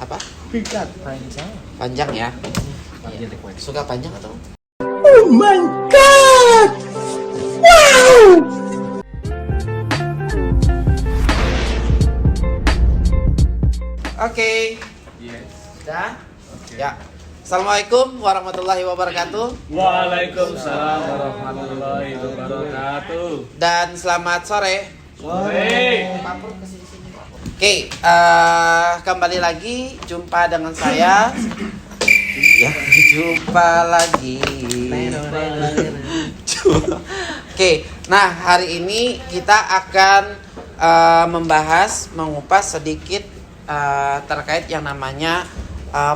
Apa? Singkat. Panjang. Panjang ya? Panjang deh, Suka panjang atau? Oh my god! Wow! Oke. Yes. Dah? Oke. Ya. Assalamualaikum warahmatullahi wabarakatuh. Waalaikumsalam warahmatullahi wabarakatuh. Dan selamat sore. Sore. Oke, kembali lagi jumpa dengan saya. Ya, jumpa lagi. Oke, nah hari ini kita akan mengupas sedikit terkait yang namanya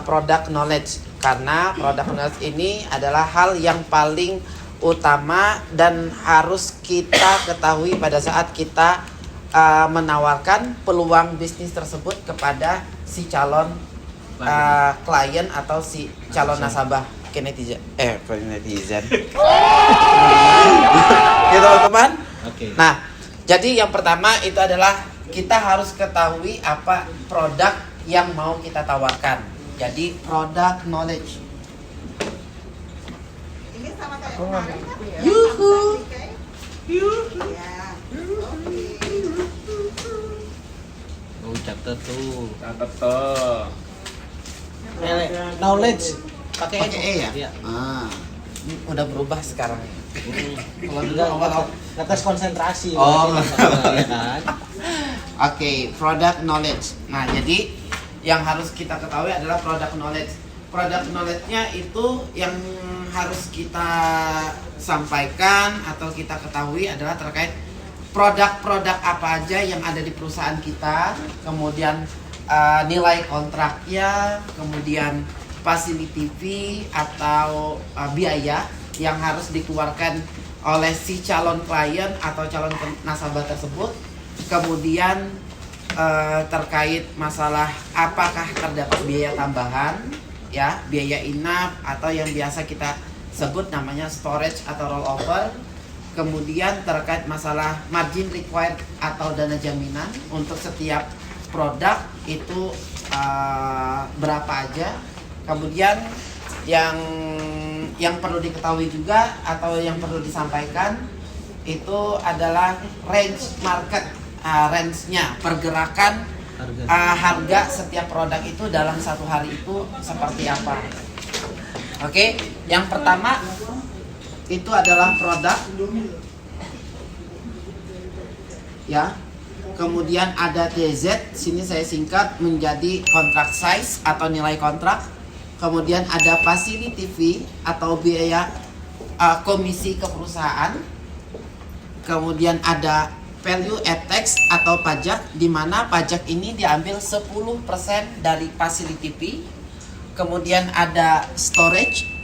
product knowledge, karena product knowledge ini adalah hal yang paling utama dan harus kita ketahui pada saat kita menawarkan peluang bisnis tersebut kepada si calon klien atau si calon nasabah netizen. Ya teman-teman. Oke. Nah, jadi yang pertama itu adalah kita harus ketahui apa produk yang mau kita tawarkan. Jadi product knowledge. Ini sama kayak kemarin kan ya? Yuhu. Yuhu. Ya. Oke. Oh, catat tuh. Catat tuh. Knowledge. Pakai E ya? Iya. Udah berubah sekarang. Kalau enggak ngetes konsentrasi. Oh. Ya kan? Oke, product knowledge. Nah, jadi yang harus kita ketahui adalah product knowledge. Product knowledge-nya itu yang harus kita sampaikan atau kita ketahui adalah terkait produk-produk apa aja yang ada di perusahaan kita, kemudian nilai kontraknya, kemudian facility fee atau biaya yang harus dikeluarkan oleh si calon klien atau calon nasabah tersebut. Kemudian terkait masalah apakah terdapat biaya tambahan, ya, biaya inap atau yang biasa kita sebut namanya storage atau rollover. Kemudian terkait masalah margin required atau dana jaminan untuk setiap produk itu berapa aja. Kemudian yang perlu diketahui juga atau yang perlu disampaikan itu adalah range market, range-nya, pergerakan harga setiap produk itu dalam satu hari itu seperti apa. Oke, yang pertama itu adalah produk, ya. Kemudian ada TZ, sini saya singkat menjadi contract size atau nilai kontrak. Kemudian ada facility fee atau biaya komisi ke perusahaan. Kemudian ada value add tax atau pajak, di mana pajak ini diambil 10% dari facility fee. Kemudian ada storage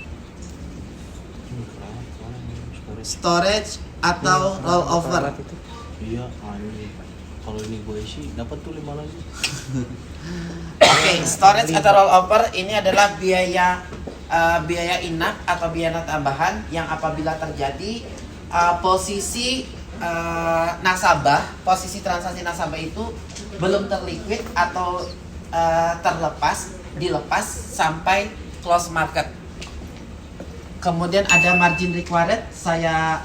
atau rollover. Iya, kalau ini gue sih dapat tuh 5 lagi. Oke, storage atau rollover ini adalah biaya inap atau biaya tambahan yang apabila terjadi posisi nasabah, posisi transaksi nasabah itu belum terliquid atau dilepas sampai close market. Kemudian ada margin required, saya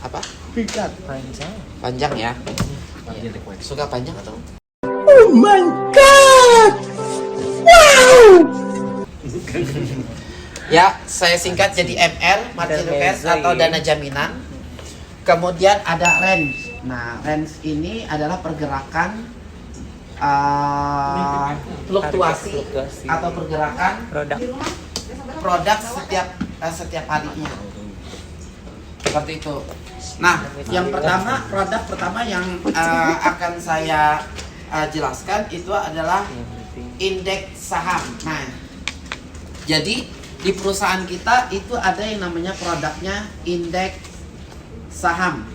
apa? Singkat. Panjang ya? Panjang deh, Suka panjang atau? Oh my god! Wow! Ya, saya singkat jadi MR, margin required atau dana jaminan. Kemudian ada range. Nah, range ini adalah pergerakan fluktuasi atau pergerakan produk setiap harinya. Seperti itu. Nah, yang pertama, produk pertama yang akan saya jelaskan itu adalah indeks saham. Nah, jadi di perusahaan kita itu ada yang namanya produknya indeks saham.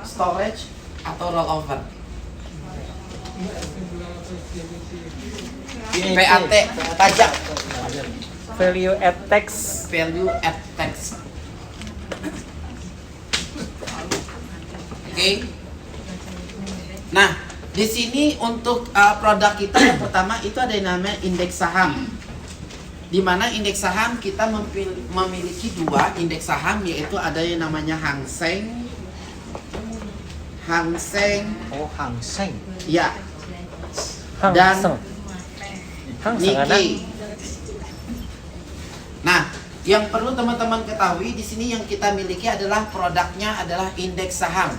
Storage atau rollover. PAT, pajak. Value add tax. Value add tax. Oke. Nah, di sini untuk produk kita yang pertama itu ada yang namanya indeks saham. Di mana indeks saham kita memiliki dua indeks saham, yaitu ada yang namanya Hang Seng. Oh, Hang Seng. Ya, Hang Dan Seng. Hang Seng ada. Nikkei. Nah, yang perlu teman-teman ketahui di sini yang kita miliki adalah produknya adalah indeks saham,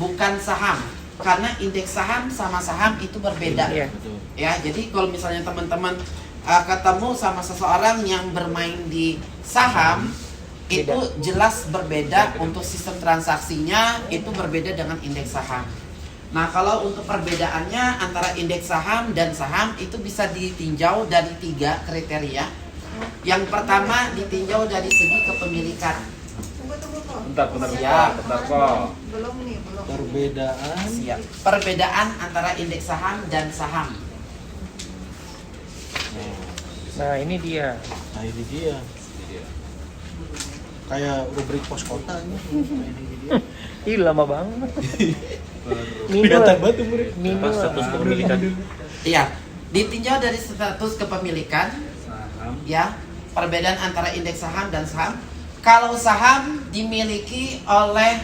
bukan saham. Karena indeks saham sama saham itu berbeda. Iya. Betul. Ya, jadi kalau misalnya teman-teman ketemu sama seseorang yang bermain di saham, itu jelas berbeda untuk sistem transaksinya, itu berbeda dengan indeks saham. Nah, kalau untuk perbedaannya antara indeks saham dan saham itu bisa ditinjau dari 3 kriteria. Yang pertama ditinjau dari segi kepemilikan. Tunggu kok. Bentar Siap. kok. Belum nih, belum. Perbedaan. Siap. Perbedaan antara indeks saham dan saham. Nah, ini dia. Nah, ini dia. Kayak rubrik pos kota ini. Ih, lama banget. Kelihatan banget umurnya. Mino. Status kepemilikan. Iya, ditinjau dari status kepemilikan. Ya, perbedaan antara indeks saham dan saham. Kalau saham dimiliki oleh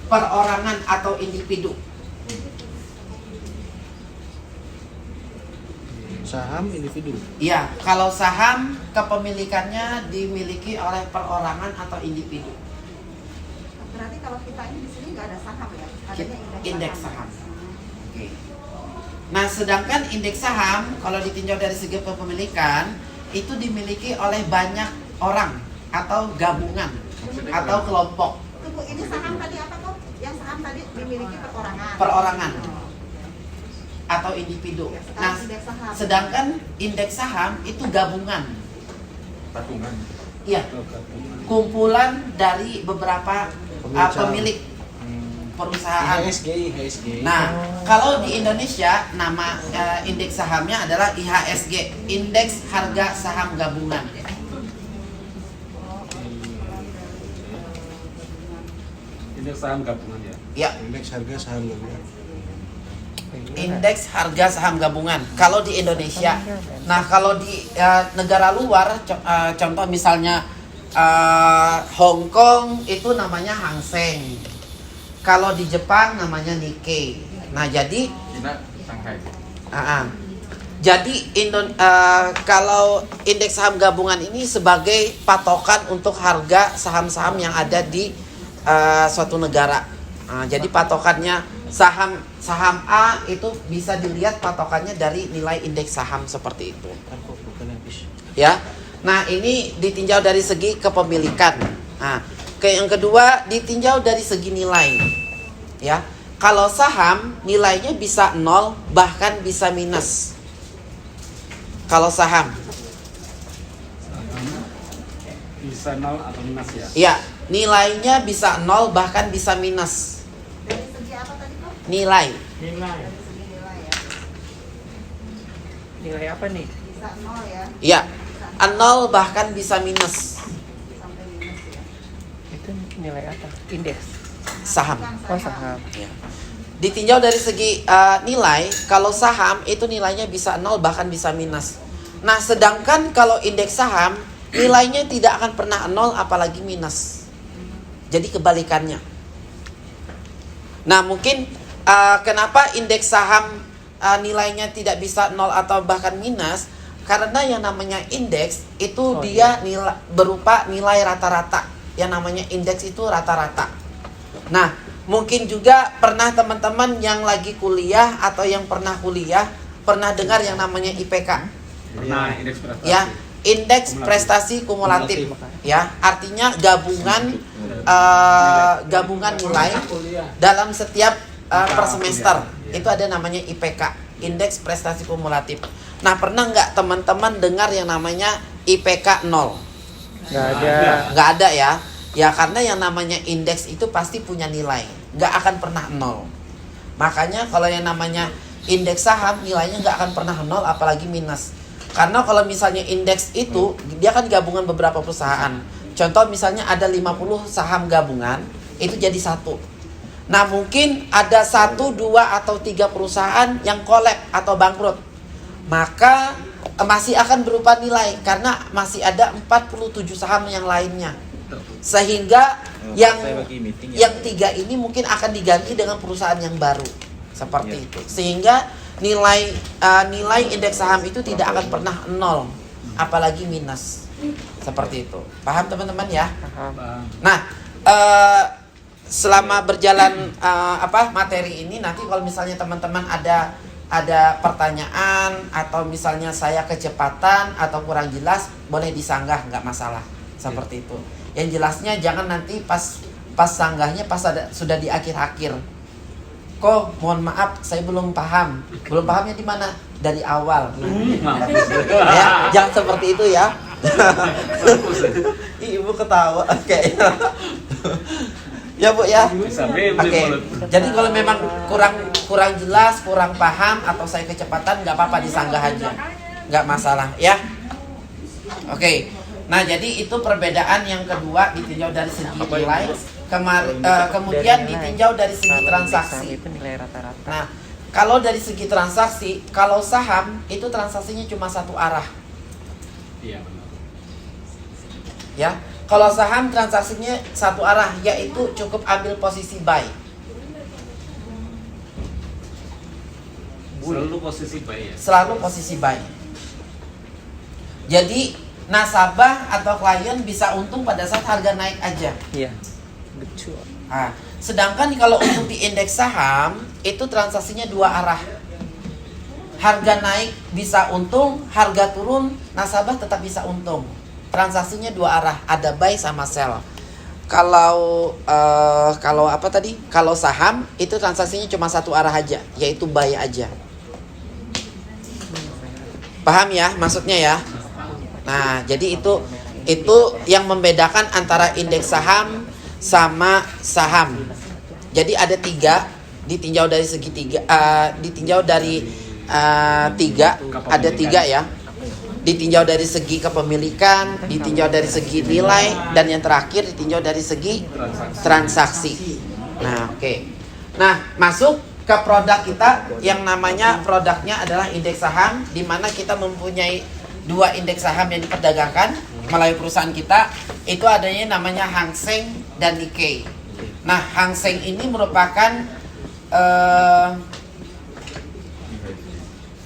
perorangan atau individu. Saham individu. Iya, kalau saham kepemilikannya dimiliki oleh perorangan atau individu. Berarti kalau kita ini di sini nggak ada saham ya? Adanya Indeks saham. Oke. Nah, sedangkan indeks saham kalau ditinjau dari segi kepemilikan itu dimiliki oleh banyak orang atau gabungan atau kelompok. Tunggu, ini saham tadi apa kok? Yang saham tadi dimiliki perorangan. Perorangan atau individu. Nah, Indeks saham. sedangkan indeks saham itu gabungan. Patungan. Iya, kumpulan dari beberapa pemilik perusahaan. IHSG. Nah, kalau di Indonesia nama indeks sahamnya adalah IHSG, Indeks Harga Saham Gabungan. Indeks saham gabungan ya. Ya, Indeks harga saham gabungan. Indeks Harga Saham Gabungan. Kalau di Indonesia, nah kalau di negara luar, contoh misalnya Hong Kong itu namanya Hang Seng. Kalau di Jepang namanya Nikkei. Nah, jadi Cina Shanghai. Jadi kalau indeks saham gabungan ini sebagai patokan untuk harga saham-saham yang ada di suatu negara. Jadi patokannya saham A itu bisa dilihat patokannya dari nilai indeks saham seperti itu. Ya. Nah, ini ditinjau dari segi kepemilikan. Nah, yang kedua ditinjau dari segi nilai. Ya. Kalau saham nilainya bisa 0 bahkan bisa minus. Kalau saham Bisa 0 atau minus ya. ya, nilainya bisa 0 bahkan bisa minus. Dari segi apa tadi kok? Nilai. Nilai. Dari segi nilai ya. Nilai apa nih? Bisa 0 ya. Ya. 0 bahkan bisa minus. Sampai minus ya. Itu nilai apa? Indeks. Saham. Oh, saham. Ya. Ditinjau dari segi nilai, kalau saham itu nilainya bisa 0 bahkan bisa minus. Nah, sedangkan kalau indeks saham nilainya tidak akan pernah 0 apalagi minus. Jadi kebalikannya. Nah, mungkin kenapa indeks saham nilainya tidak bisa 0 atau bahkan minus? Karena yang namanya indeks itu dia berupa nilai rata-rata. Yang namanya indeks itu rata-rata. Nah, mungkin juga pernah teman-teman yang lagi kuliah atau yang pernah kuliah pernah dengar yang namanya IPK. Nah, indeks prestasi. Ya, indeks prestasi kumulatif. Ya, artinya gabungan nilai dalam setiap per semester. Itu ada namanya IPK, indeks prestasi kumulatif. Nah, pernah nggak teman-teman dengar yang namanya IPK 0? Nggak ada. Nggak ada ya. Ya, karena yang namanya indeks itu pasti punya nilai, nggak akan pernah 0. Makanya kalau yang namanya indeks saham nilainya nggak akan pernah 0 apalagi minus. Karena kalau misalnya indeks itu dia kan gabungan beberapa perusahaan. Contoh misalnya ada 50 saham gabungan, itu jadi satu. Nah, mungkin ada 1, 2, atau 3 perusahaan yang collab atau bangkrut. Maka masih akan berupa nilai karena masih ada 47 saham yang lainnya. Sehingga yang 3 ini mungkin akan diganti dengan perusahaan yang baru. Seperti itu. Sehingga nilai indeks saham itu tidak akan pernah 0, apalagi minus. Seperti itu. Paham teman-teman ya? Nah, selama berjalan materi ini, nanti kalau misalnya teman-teman ada pertanyaan atau misalnya saya kecepatan atau kurang jelas, boleh disanggah, nggak masalah. Seperti itu. Yang jelasnya jangan nanti pas sanggahnya sudah di akhir-akhir. Kok mohon maaf saya belum paham. Belum pahamnya di mana? Dari awal. Ya, jangan seperti itu ya. Ibu ketawa kayak. Ya Bu ya. Oke. Jadi kalau memang kurang jelas, kurang paham atau saya kecepatan, nggak apa-apa, disanggah aja. Nggak masalah ya. Oke. Nah, jadi itu perbedaan yang kedua ditinjau dari segi nilai. Kemudian ditinjau dari segi transaksi. Nah, kalau dari segi transaksi, kalau saham itu transaksinya cuma satu arah. Iya benar. Ya, kalau saham transaksinya satu arah, yaitu cukup ambil posisi buy. Selalu posisi buy ya. Selalu posisi buy. Jadi nasabah atau klien bisa untung pada saat harga naik aja. Iya, betul. Nah, sedangkan kalau untuk di indeks saham itu transaksinya dua arah. Harga naik bisa untung, harga turun nasabah tetap bisa untung. Transaksinya dua arah, ada buy sama sell. Kalau apa tadi? Kalau saham itu transaksinya cuma satu arah aja, yaitu buy aja. Paham ya maksudnya ya? Nah, jadi itu yang membedakan antara indeks saham sama saham. Jadi ada 3, ditinjau dari segi 3, ditinjau dari 3, ada 3 ya. Ditinjau dari segi kepemilikan, ditinjau dari segi nilai, dan yang terakhir ditinjau dari segi transaksi. Nah, oke. Nah, masuk ke produk kita yang namanya produknya adalah indeks saham, di mana kita mempunyai 2 indeks saham yang diperdagangkan melalui perusahaan kita. Itu adanya namanya Hang Seng dan Nikkei. Nah, Hang Seng ini merupakan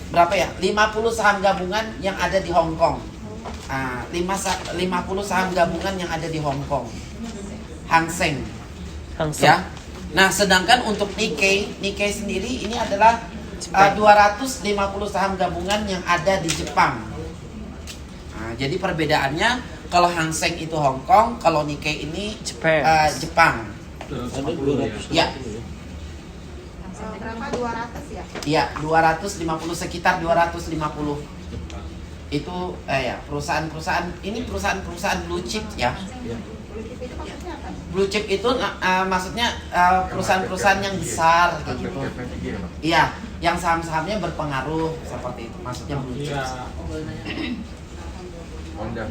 berapa ya? 50 saham gabungan yang ada di Hong Kong. 50 saham gabungan yang ada di Hong Kong. Hang Seng. Ya. Nah, sedangkan untuk Nikkei sendiri ini adalah 250 saham gabungan yang ada di Jepang. Nah, jadi perbedaannya kalau Hang Seng itu Hong Kong, kalau Nikkei ini Jepang. Ya. Berapa? 200 ya? Iya, 250, sekitar 250. Itu ya, perusahaan-perusahaan ini perusahaan blue chip ya. Blue chip itu maksudnya apa? Blue chip itu maksudnya perusahaan-perusahaan yang besar kayak gitu. Iya, yang saham-sahamnya berpengaruh seperti itu, maksudnya blue chip. Honda.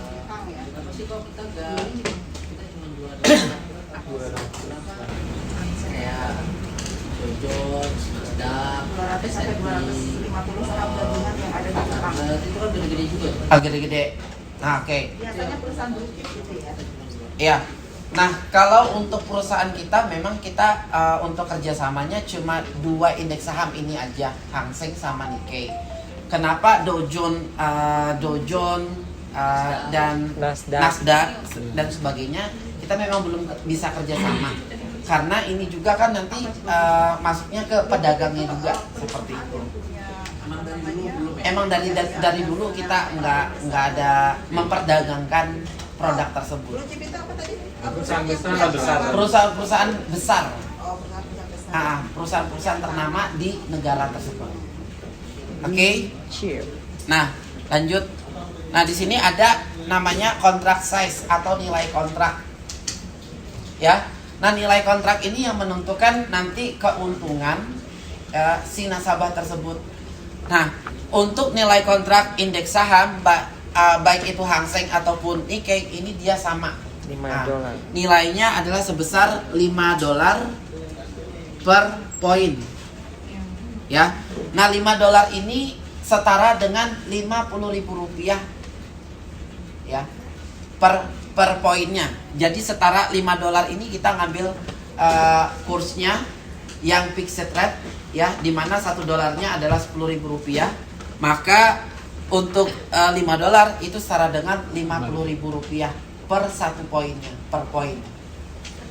Jepang ya. Kayak Jojon, Sedap, 200 sampai 250 saham gabungan yang ada di Jepang. itu kan gede-gede juga. Gede-gede. Nah, oke. Biasanya perusahaan blue chip gitu ya. Iya. Nah, kalau untuk perusahaan kita memang kita untuk kerjasamanya cuma 2 indeks saham ini aja, Hang Seng sama Nikkei. Kenapa Dojon dan Nasdaq dan sebagainya kita memang belum bisa kerjasama, karena ini juga kan nanti masuknya ke pedagangnya juga seperti itu. Emang dari dulu kita nggak ada memperdagangkan produk tersebut. Blue chip itu apa tadi? Perusahaan besar. Perusahaan besar, Oh, perusahaan besar. perusahaan ternama di negara tersebut. Oke. Nah, lanjut. Nah, di sini ada namanya kontrak size atau nilai kontrak. Ya. Nah, nilai kontrak ini yang menentukan nanti keuntungan si nasabah tersebut. Nah, untuk nilai kontrak indeks saham baik itu Hang Seng ataupun Nikkei ini dia sama. $5. Nilainya adalah sebesar $5 per poin. Ya. Nah, $5 ini setara dengan Rp50.000 ya. Per poinnya. Jadi setara $5 ini kita ngambil kursnya yang fixed rate ya, di mana $1 adalah Rp10.000. Maka untuk $5 itu setara dengan Rp50.000 per satu poinnya, per poin.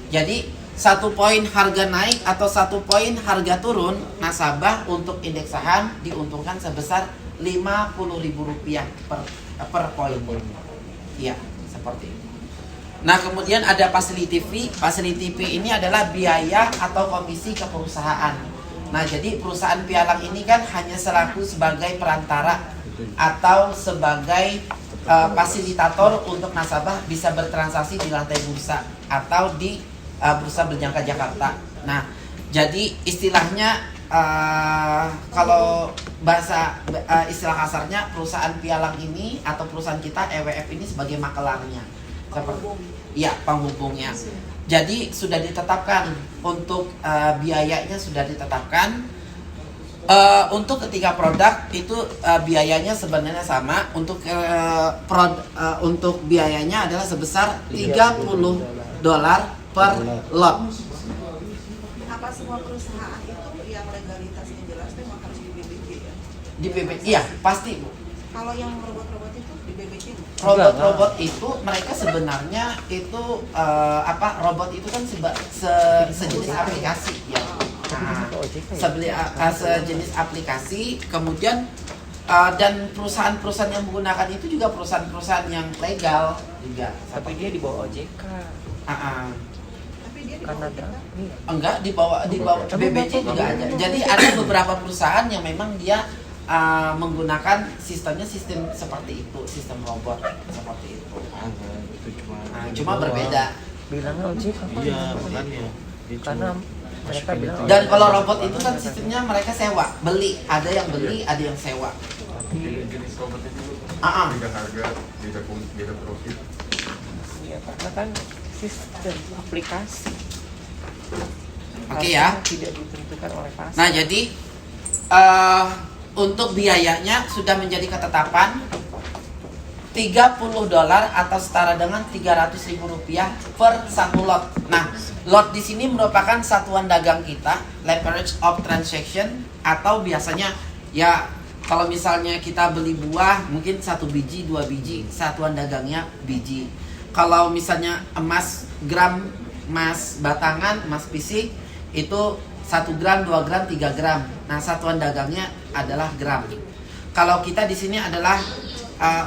Jadi 1 poin harga naik atau 1 poin harga turun, nasabah untuk indeks saham diuntungkan sebesar Rp50.000 per poin. Iya, seperti itu. Nah, kemudian ada facility fee. Facility fee ini adalah biaya atau komisi ke perusahaan. Nah, jadi perusahaan pialang ini kan hanya selaku sebagai perantara atau sebagai fasilitator untuk nasabah bisa bertransaksi di lantai bursa atau di bursa berjangka Jakarta. Nah, jadi istilahnya kalau bahasa istilah kasarnya, perusahaan pialang ini atau perusahaan kita EWF ini sebagai makelarnya. Iya, penghubungnya. Jadi sudah ditetapkan untuk biayanya sudah ditetapkan. Untuk ketiga produk itu biayanya sebenarnya sama. Untuk untuk biayanya adalah sebesar $30 per lot. Apa semua perusahaan itu yang legalitasnya jelas memang harus di BBJ ya? Di BBJ, iya pasti Bu. Kalau yang robot-robot itu di BBJ Bu? Robot-robot itu mereka sebenarnya itu robot itu kan sejenis aplikasi ya. Nah, sejenis aplikasi, kemudian dan perusahaan-perusahaan yang menggunakan itu juga perusahaan-perusahaan yang legal juga. Tapi dia di bawah OJK. Tapi dia di Karena bawah Enggak, di bawah BBJ juga ada. Jadi ada beberapa perusahaan yang memang dia menggunakan sistem seperti itu, sistem robot seperti itu. Itu Cuma berbeda. bilangnya OJK apa? Iya, makanya. Dia Karena cuma mereka bilang Dan kalau robot itu kan sistemnya mereka sewa, beli. Ada yang beli, ada yang sewa. Jenis robot itu beda harga, beda profit. iya, karena kan sistem aplikasi. Oke ya. Harusnya tidak ditentukan oleh pasar. Nah, jadi untuk biayanya sudah menjadi ketetapan $30 atau setara dengan Rp300.000 per satu lot. Nah, lot di sini merupakan satuan dagang kita, leverage of transaction, atau biasanya ya kalau misalnya kita beli buah mungkin 1 biji, 2 biji, satuan dagangnya biji. Kalau misalnya emas gram, emas batangan, emas fisik itu 1 gram, 2 gram, 3 gram. Nah, satuan dagangnya adalah gram. Kalau kita di sini adalah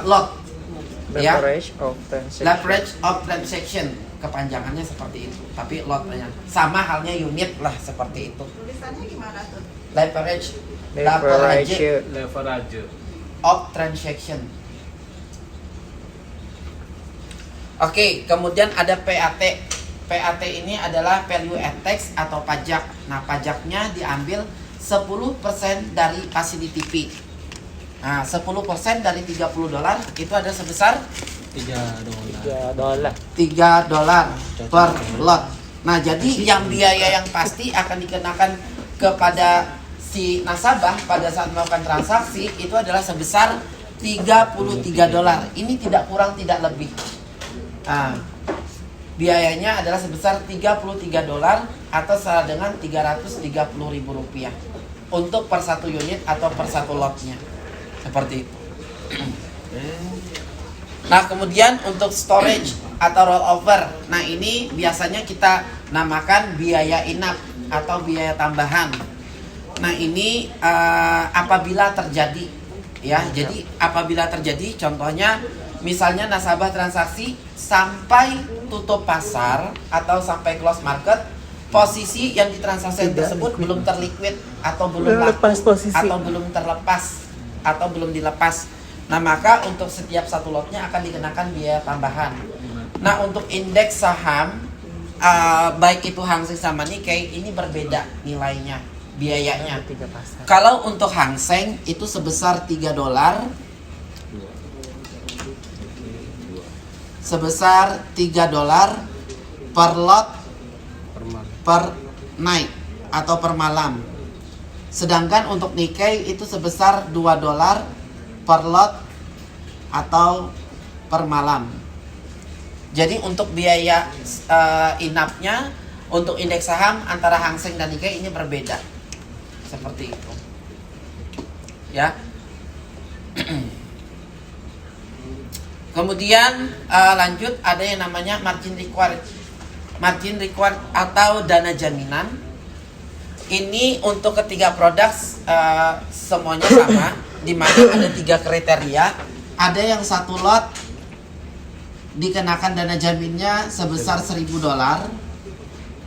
lot. Leverage of transaction. Leverage of transaction, kepanjangannya seperti itu. Tapi lotnya sama halnya unit lah seperti itu. Tulisannya gimana tuh? Leverage leverage. of transaction. Oke, kemudian ada PAT. PAT ini adalah value add tax atau pajak. Nah, pajaknya diambil 10% dari facility fee. Nah, 10% dari $30 itu ada sebesar $3. $3 per lot. Nah, jadi yang biaya yang pasti akan dikenakan kepada si nasabah pada saat melakukan transaksi itu adalah sebesar $33. Ini tidak kurang tidak lebih. Nah, biayanya adalah sebesar $33 atau setara dengan Rp330.000 untuk per satu unit atau per satu lotnya. Seperti itu. Nah, kemudian untuk storage atau rollover. Nah, ini biasanya kita namakan biaya inap atau biaya tambahan. Nah, ini apabila terjadi ya. Jadi apabila terjadi contohnya misalnya nasabah transaksi sampai tutup pasar atau sampai close market, posisi yang ditransaksi tersebut belum terliquid atau belum laku atau belum terlepas atau belum dilepas. Nah, maka untuk setiap satu lotnya akan dikenakan biaya tambahan. Nah, untuk indeks saham baik itu Hang Seng sama Nikkei ini berbeda nilainya, biayanya. Kalau untuk Hang Seng itu sebesar $3. sebesar $3 per lot Per malam. per night atau per malam. Sedangkan untuk Nikkei itu sebesar $2 per lot atau per malam. Jadi untuk biaya inapnya untuk indeks saham antara Hang Seng dan Nikkei ini berbeda. Seperti itu. Ya. Kemudian lanjut ada yang namanya margin required. Margin required atau dana jaminan. Ini untuk ketiga produk semuanya sama, di mana ada 3 kriteria. Ada yang satu lot dikenakan dana jaminnya sebesar $1.000.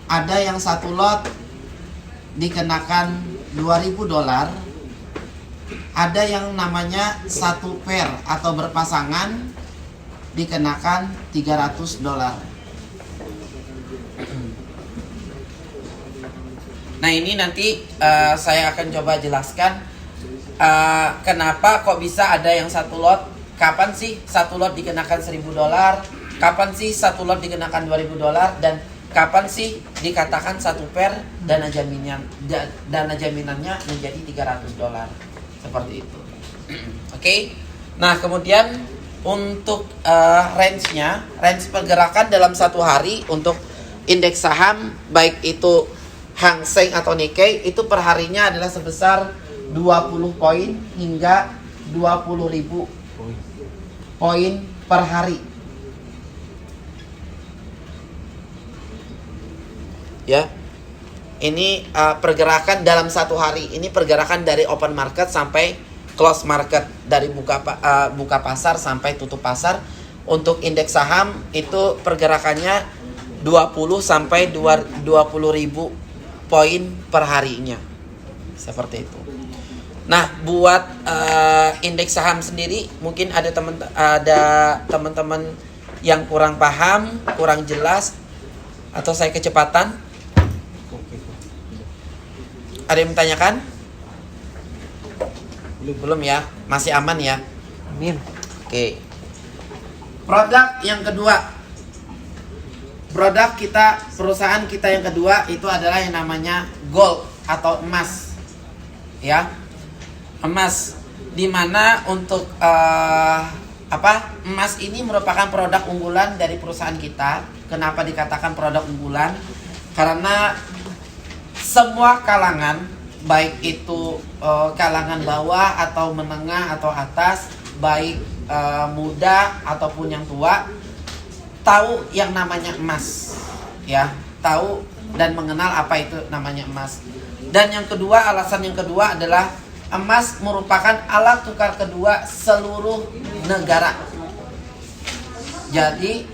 Ada yang satu lot dikenakan $2.000. Ada yang namanya satu pair atau berpasangan dikenakan $300. Nah ini nanti saya akan coba jelaskan kenapa kok bisa ada yang satu lot. Kapan sih satu lot dikenakan $1.000? Kapan sih satu lot dikenakan $2.000? Dan kapan sih dikatakan satu pair dana jaminannya menjadi $300? Seperti itu. Oke. Nah kemudian untuk range pergerakan dalam satu hari untuk indeks saham baik itu Hang Seng atau Nikkei itu perharinya adalah sebesar 20 poin hingga 20.000 poin per hari. Ya. Ini pergerakan dalam satu hari. Ini pergerakan dari open market sampai close market, dari buka pasar sampai tutup pasar. Untuk indeks saham itu pergerakannya 20 sampai 20.000 poin per harinya. Seperti itu. Nah, buat indeks saham sendiri mungkin ada teman-teman yang kurang paham, kurang jelas, atau saya kecepatan. Ada yang menanyakan? Belum ya, masih aman ya. Amin. Oke. Produk yang kedua. Produk kita, perusahaan kita yang kedua itu adalah yang namanya gold atau emas. Ya. Emas, dimana untuk emas ini merupakan produk unggulan dari perusahaan kita. Kenapa dikatakan produk unggulan? Karena semua kalangan, baik itu kalangan bawah atau menengah atau atas, baik muda ataupun yang tua, tahu yang namanya emas, ya, tahu dan mengenal apa itu namanya emas. Dan yang kedua, alasan yang kedua adalah emas merupakan alat tukar kedua seluruh negara. Jadi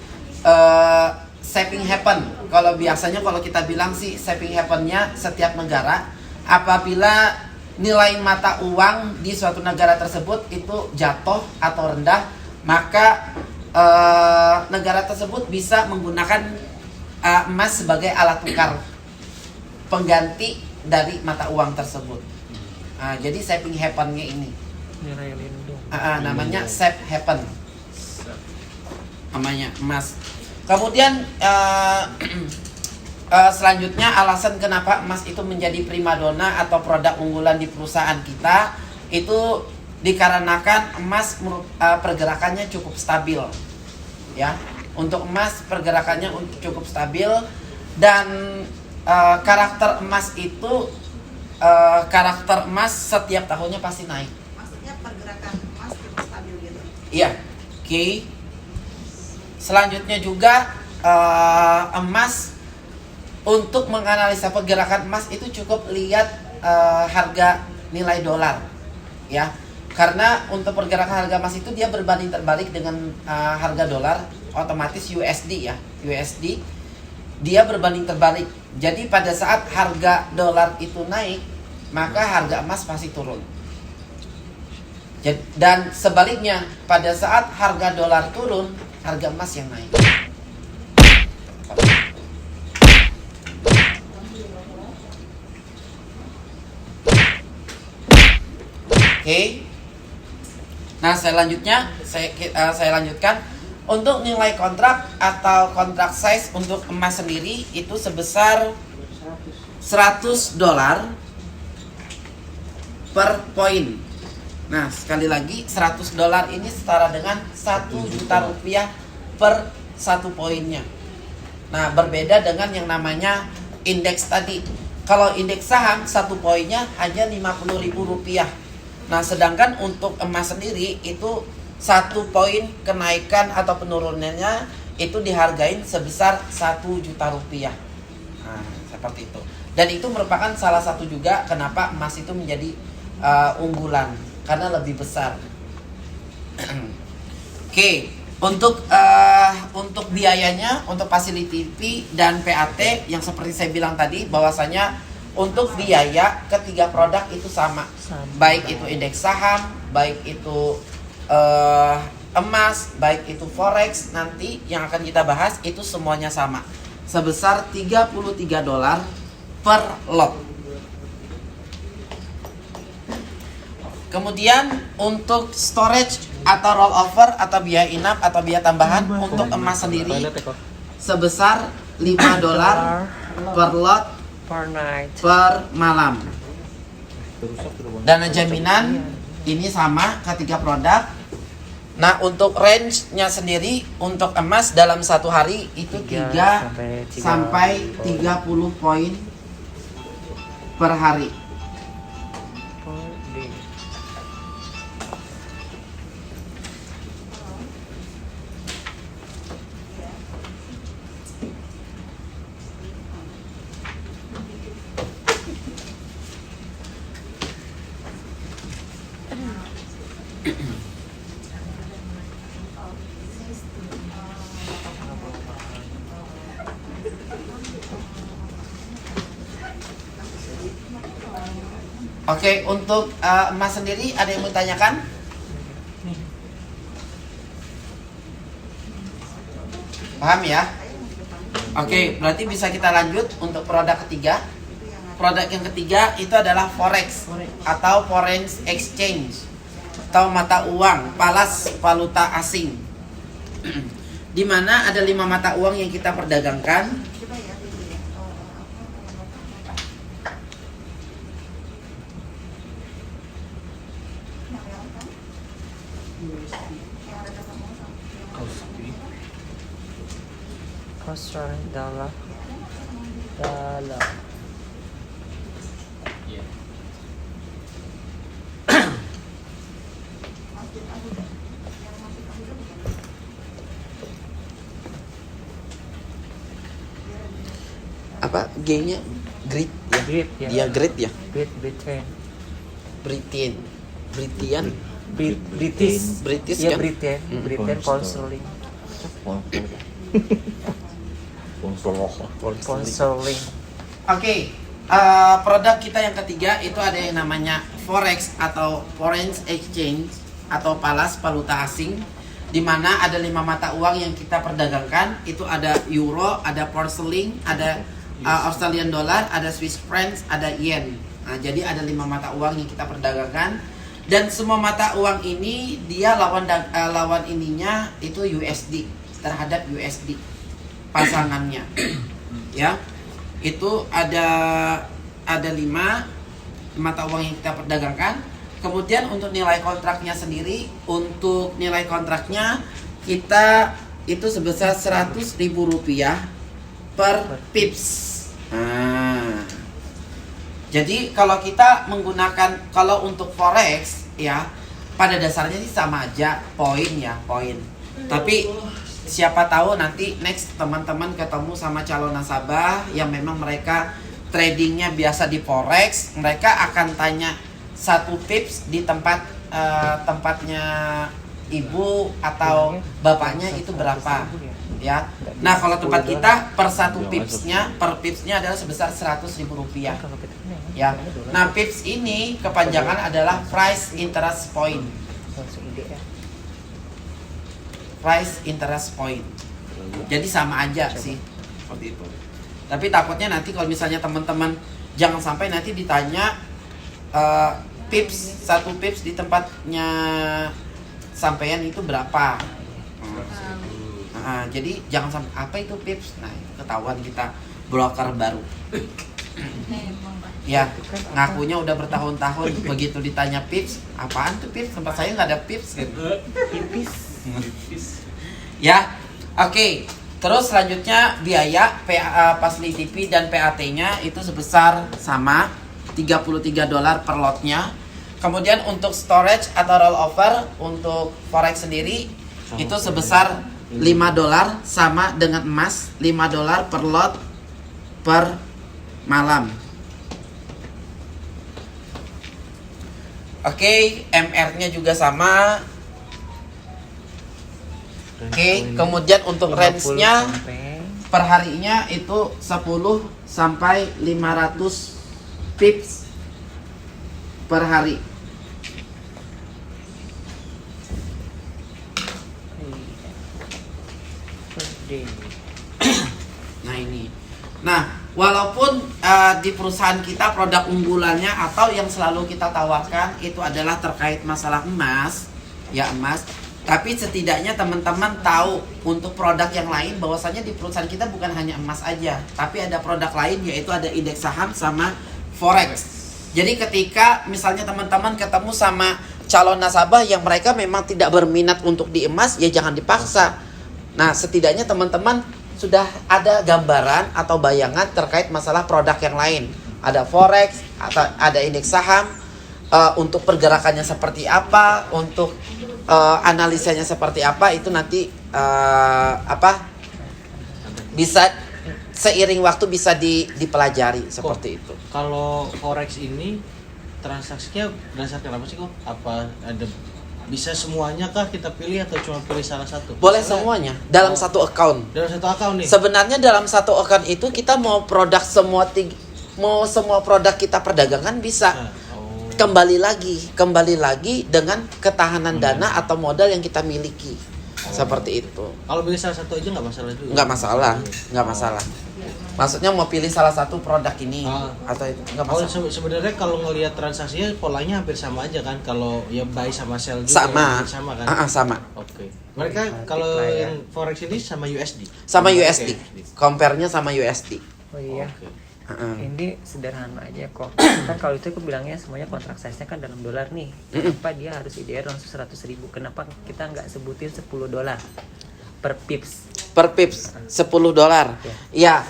saving happen. Kalau biasanya kalau kita bilang sih saving happen-nya setiap negara. Apabila nilai mata uang di suatu negara tersebut itu jatuh atau rendah, maka negara tersebut bisa menggunakan emas sebagai alat tukar pengganti dari mata uang tersebut. Jadi saving happen-nya ini Nilai lindung. namanya save happen, namanya emas. Kemudian selanjutnya alasan kenapa emas itu menjadi primadona atau produk unggulan di perusahaan kita itu dikarenakan emas pergerakannya cukup stabil, ya. Untuk emas pergerakannya cukup stabil dan karakter emas itu karakter emas setiap tahunnya pasti naik. Maksudnya pergerakan emas cukup stabil gitu. Iya. Oke. Selanjutnya juga emas, untuk menganalisa pergerakan emas itu cukup lihat harga nilai dolar, ya. Karena untuk pergerakan harga emas itu dia berbanding terbalik dengan harga dolar, otomatis USD ya, USD dia berbanding terbalik. Jadi pada saat harga dolar itu naik, maka harga emas pasti turun. Dan sebaliknya, pada saat harga dolar turun, harga emas yang naik. Oke. Nah, selanjutnya saya lanjutkan. Untuk nilai kontrak atau kontrak size untuk emas sendiri itu sebesar $100 per poin. Nah, sekali lagi $100 ini setara dengan 1 juta rupiah per satu poinnya. Nah, berbeda dengan yang namanya indeks tadi. Kalau indeks saham satu poinnya hanya Rp50.000. Nah, sedangkan untuk emas sendiri itu satu poin kenaikan atau penurunannya itu dihargain sebesar 1 juta rupiah. Nah, seperti itu. Dan itu merupakan salah satu juga kenapa emas itu menjadi unggulan karena lebih besar. Oke, untuk biayanya, untuk facility fee dan PAT yang seperti saya bilang tadi bahwasanya untuk biaya ketiga produk itu sama. Baik itu indeks saham, baik itu emas, baik itu forex, nanti yang akan kita bahas itu semuanya sama sebesar $33 per lot. Kemudian untuk storage atau rollover atau biaya inap atau biaya tambahan untuk emas sendiri sebesar $5 per lot per night. per malam. Dana jaminan ini sama ketiga produk. Nah, untuk range-nya sendiri untuk emas dalam satu hari itu 3 sampai 30 poin per hari. Per day. Oke, untuk emas sendiri ada yang mau tanyakan? Paham ya? Oke, berarti bisa kita lanjut untuk produk ketiga. Produk yang ketiga itu adalah forex atau foreign exchange atau mata uang, palas valuta asing. Di mana ada 5 mata uang yang kita perdagangkan. Australian dollar. Apa G-nya? Grit ya. Grit ya. Dia grit ya. Britain. Britian. Britian. British. British Ya, kan? Britain. Britain pound sterling. Pound sterling. Oke, produk kita yang ketiga itu ada yang namanya forex atau foreign exchange atau palas valuta asing, di mana ada 5 mata uang yang kita perdagangkan. Itu ada euro, ada pound sterling, ada Australian dollar, ada Swiss francs, ada yen. Nah, jadi ada 5 mata uang yang kita perdagangkan, dan semua mata uang ini dia lawan ininya itu USD terhadap USD pasangannya. Ya. Itu ada 5 mata uang yang kita perdagangkan. Kemudian untuk nilai kontraknya sendiri, untuk nilai kontraknya kita itu sebesar Rp100.000 per pips. Nah, jadi kalau kita menggunakan, kalau untuk forex ya pada dasarnya sih sama aja, poin ya, poin. Tapi siapa tahu nanti next teman-teman ketemu sama calon nasabah yang memang mereka tradingnya biasa di forex, mereka akan tanya 1 pips di tempatnya ibu atau bapaknya itu berapa ya. Nah, kalau tempat kita per 1 pipsnya, per pipsnya adalah sebesar Rp100.000 ya. Nah, pips ini kepanjangan adalah price interest point. Price interest point. Jadi sama aja sih seperti itu. Tapi takutnya nanti kalau misalnya teman-teman jangan sampai nanti ditanya pips, 1 pips di tempatnya sampean itu berapa. Jadi jangan sampai apa itu pips. Nah, itu ketahuan kita broker baru. Ya, ngakunya udah bertahun-tahun, begitu ditanya pips, apaan tuh pips? Tempat saya nggak ada pips gitu. Tipis. Ya, oke. Terus selanjutnya biaya facility fee dan PAT-nya itu sebesar sama $33 per lotnya. Kemudian untuk storage atau rollover untuk forex sendiri itu sebesar $5 sama dengan emas, $5 per lot per malam. Oke, MR-nya juga sama. Oke, kemudian untuk range-nya per harinya itu 10 sampai 500 pips per hari. Nah ini. Nah, walaupun di perusahaan kita produk unggulannya atau yang selalu kita tawarkan itu adalah terkait masalah emas, ya emas. Tapi setidaknya teman-teman tahu untuk produk yang lain bahwasanya di perusahaan kita bukan hanya emas aja, tapi ada produk lain yaitu ada indeks saham sama forex. Jadi ketika misalnya teman-teman ketemu sama calon nasabah yang mereka memang tidak berminat untuk di emas, ya jangan dipaksa. Nah, setidaknya teman-teman sudah ada gambaran atau bayangan terkait masalah produk yang lain. Ada forex, atau ada indeks saham, untuk pergerakannya seperti apa, untuk analisanya seperti apa, itu nanti bisa seiring waktu bisa dipelajari seperti itu. Kalau forex ini transaksinya berdasarkan apa sih kok? Apa ada bisa semuanya kah kita pilih atau cuma pilih salah satu? Boleh Misalnya, semuanya dalam satu account. dalam satu account nih. Sebenarnya dalam satu account itu kita mau produk semua produk kita perdagangkan bisa. Kembali lagi dengan ketahanan dana atau modal yang kita miliki. Seperti itu. Kalau pilih salah satu aja nggak masalah juga. Nggak masalah. Maksudnya mau pilih salah satu produk ini atau itu nggak Oh, masalah. sebenarnya kalau ngelihat transaksinya polanya hampir sama aja kan, kalau ya buy sama sell juga Sama. kan. Sama. Oke. Mereka kalau yang forex ini sama USD. Sama USD. Compare-nya sama USD. Oh iya. Oke. Ini sederhana aja kok. Kan kalau itu aku bilangnya semuanya kontrak size-nya kan dalam dolar nih. Kenapa dia harus IDR langsung 100.000? Kenapa kita nggak sebutin $10 per pips? Per pips $10. Ya.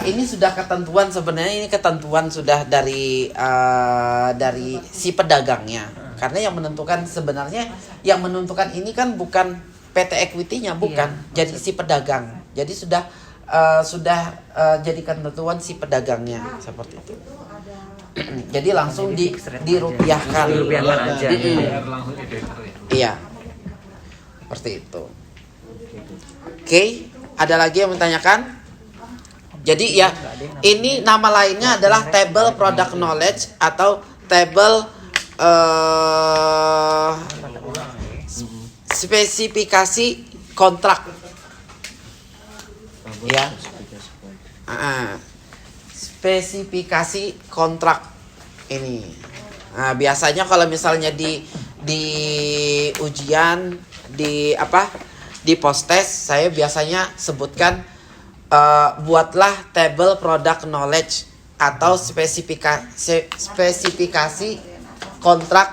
Ini sudah ketentuan, sebenarnya ini ketentuan sudah dari si pedagangnya. Karena yang menentukan ini kan bukan PT Equity-nya, bukan. Iya, jadi si pedagang. Jadi sudah jadi ketentuan si pedagangnya seperti itu. Jadi langsung dirupiahkan. Dirupiahkan aja. langsung IDR ya. Iya. Seperti itu. Oke, ada lagi yang menanyakan? Jadi ya, ini nama lainnya adalah table product knowledge atau table spesifikasi kontrak. Ya. Spesifikasi kontrak ini. Nah, biasanya kalau misalnya di ujian di post test, saya biasanya sebutkan buatlah table product knowledge atau spesifikasi kontrak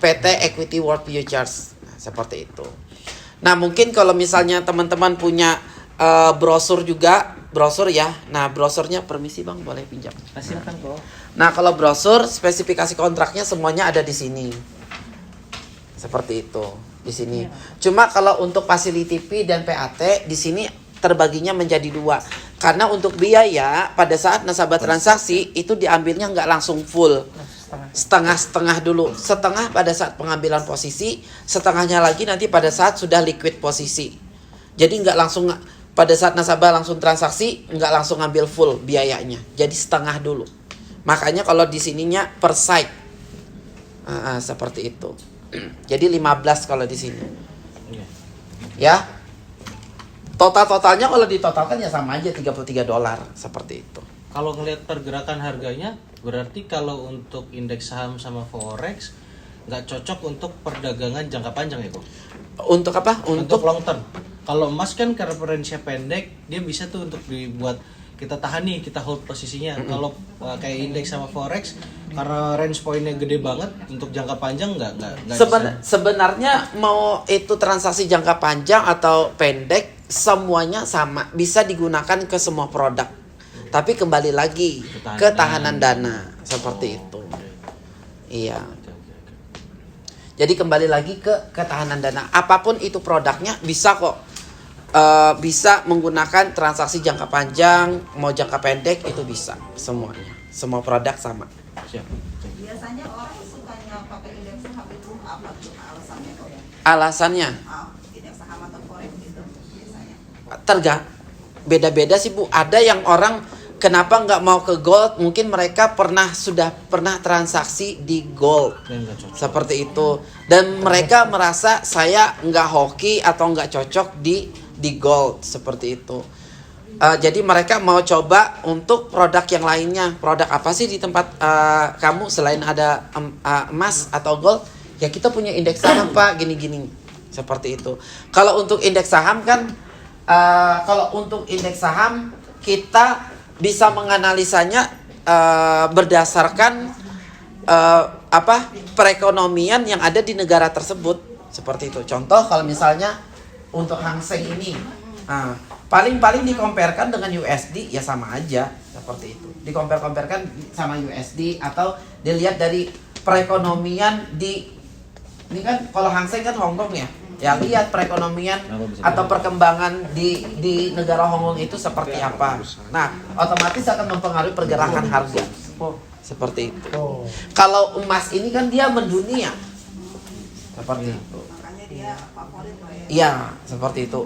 PT Equity World Futures. Nah, seperti itu. Nah, mungkin kalau misalnya teman-teman punya brosur ya. Nah, brosurnya permisi Bang, boleh pinjam. Silakan kok. Nah, kalau brosur spesifikasi kontraknya semuanya ada di sini. Seperti itu, di sini. Cuma kalau untuk facility fee dan PAT di sini terbaginya menjadi 2. Karena untuk biaya pada saat nasabah transaksi itu diambilnya nggak langsung full. Setengah-setengah dulu. Setengah pada saat pengambilan posisi, setengahnya lagi nanti pada saat sudah liquid posisi. Jadi nggak langsung pada saat nasabah langsung transaksi, nggak langsung ngambil full biayanya. Jadi setengah dulu. Makanya kalau di sininya per site. Seperti itu. Jadi 15 kalau di sini. Ya. Totalnya kalau ditotalkan ya sama aja $33 seperti itu. Kalau ngelihat pergerakan harganya, berarti kalau untuk indeks saham sama forex nggak cocok untuk perdagangan jangka panjang ya kok? Untuk apa? Untuk long term. Kalau emas kan karena range-nya pendek, dia bisa tuh untuk dibuat kita tahan nih, kita hold posisinya. Kalau kayak indeks sama forex, karena range pointnya gede banget, untuk jangka panjang nggak bisa. Sebenarnya mau itu transaksi jangka panjang atau pendek, semuanya sama, bisa digunakan ke semua produk. Tapi kembali lagi ketahanan dana seperti itu. Iya. Jadi kembali lagi ke ketahanan dana. Apapun itu produknya bisa kok. Bisa menggunakan transaksi jangka panjang, mau jangka pendek itu bisa semuanya. Semua produk sama. Biasanya orang sukanya pakai indeks saham itu apa tuh alasannya kok ya? Alasannya Indeks saham atau forex itu biasanya. beda-beda sih Bu. Ada yang orang kenapa nggak mau ke gold? Mungkin mereka sudah pernah transaksi di gold seperti itu, dan mereka merasa saya nggak hoki atau nggak cocok di gold seperti itu. Jadi mereka mau coba untuk produk yang lainnya. Produk apa sih di tempat kamu selain ada emas atau gold? Ya kita punya indeks saham Pak, gini-gini seperti itu. Kalau untuk indeks saham kan, kalau untuk indeks saham kita bisa menganalisanya berdasarkan perekonomian yang ada di negara tersebut seperti itu. Contoh kalau misalnya untuk Hang Seng ini, paling dikomparakan dengan USD ya sama aja seperti itu. Dikompar-komparkan sama USD atau dilihat dari perekonomian ini kan kalau Hang Seng kan Hong Kong ya. Ya lihat perekonomian atau perkembangan di negara Hong Kong itu seperti apa. Nah, otomatis akan mempengaruhi pergerakan harga. Seperti itu. Kalau emas ini kan dia mendunia. Seperti itu. Makanya dia favorit lah ya. Iya, seperti itu.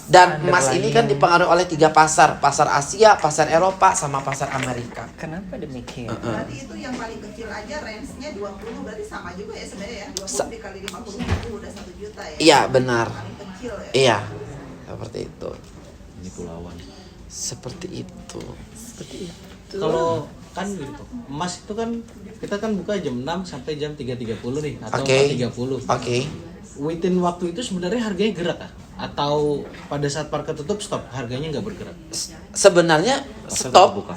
Dan emas ini kan dipengaruhi oleh 3 pasar. Pasar Asia, pasar Eropa, sama pasar Amerika. Kenapa demikian? Berarti itu yang paling kecil aja range-nya 20, berarti sama juga ya sebenarnya ya. 20 dikali 50 itu udah 1 juta ya. Iya, benar. Paling kecil ya. Iya, seperti itu. Ini pulauan. Seperti itu. Kalau kan gitu, emas itu kan kita kan buka jam 6 sampai jam 3.30 nih atau Oke. 4.30. Oke. Within waktu itu sebenarnya harganya gerak kah? Atau pada saat market tutup stop, harganya nggak bergerak? Sebenarnya stop.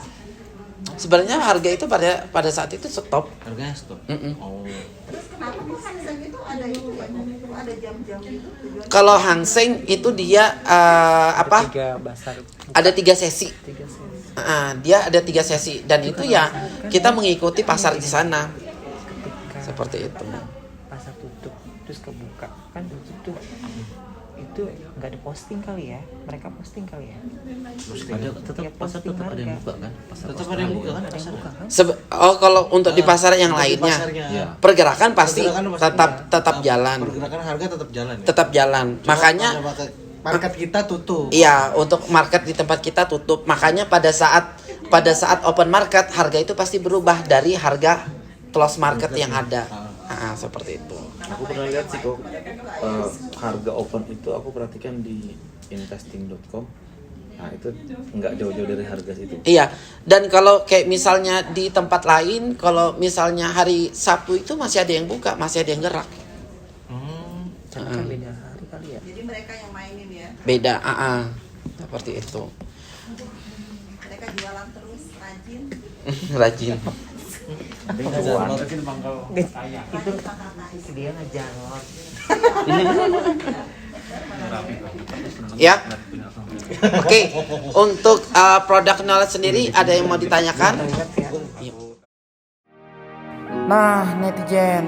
Sebenarnya harga itu pada saat itu stop. Harganya stop. Oh. Terus kenapa kok Hang Seng itu ada itu ya? Ada jam-jam itu tujuannya? Kalau Hang Seng itu dia Tiga pasar, ada 3 sesi. 3 sesi. Dia ada 3 sesi dan itu ya kita mengikuti pasar di sana. Ketika Seperti itu. pasar tutup terus kebuka kan tutup, itu nggak ada posting kali ya, mereka posting kali ya. Ada tetap Ya, pasar posting tetap ada yang harga. buka kan? Pasar Tetap ada yang buka kan? Ada yang buka kan? Kalau untuk di pasar yang Untuk di lainnya, pasarnya. Iya. pergerakan pasti Pergerakan pasti tetap jalan. Pergerakan harga tetap jalan ya? Tetap jalan. Cuma Makanya pada market kita tutup. iya, untuk market di tempat kita tutup. Makanya pada saat open market harga itu pasti berubah dari harga close market yang ada. Seperti itu. Aku pernah lihat sih kok harga open itu aku perhatikan di investing.com. Nah itu nggak jauh-jauh dari harga situ. Iya. Dan kalau kayak misalnya di tempat lain, kalau misalnya hari Sabtu itu masih ada yang buka, masih ada yang gerak. Tapi kan beda hari kali ya. Jadi mereka yang mainin ya. Beda. Seperti itu. Mereka jualan terus, rajin. Rajin. Itu dia ngejalon. Ya. Oke. Untuk produk knowledge sendiri ada yang mau ditanyakan? Nah, netizen,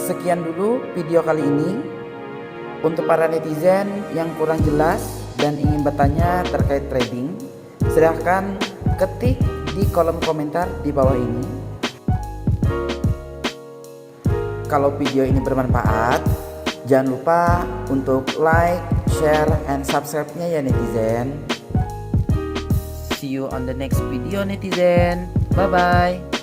sekian dulu video kali ini. Untuk para netizen yang kurang jelas dan ingin bertanya terkait trading, silahkan ketik di kolom komentar di bawah ini. Kalau video ini bermanfaat, jangan lupa untuk like, share, and subscribe-nya ya netizen. See you on the next video netizen. Bye-bye.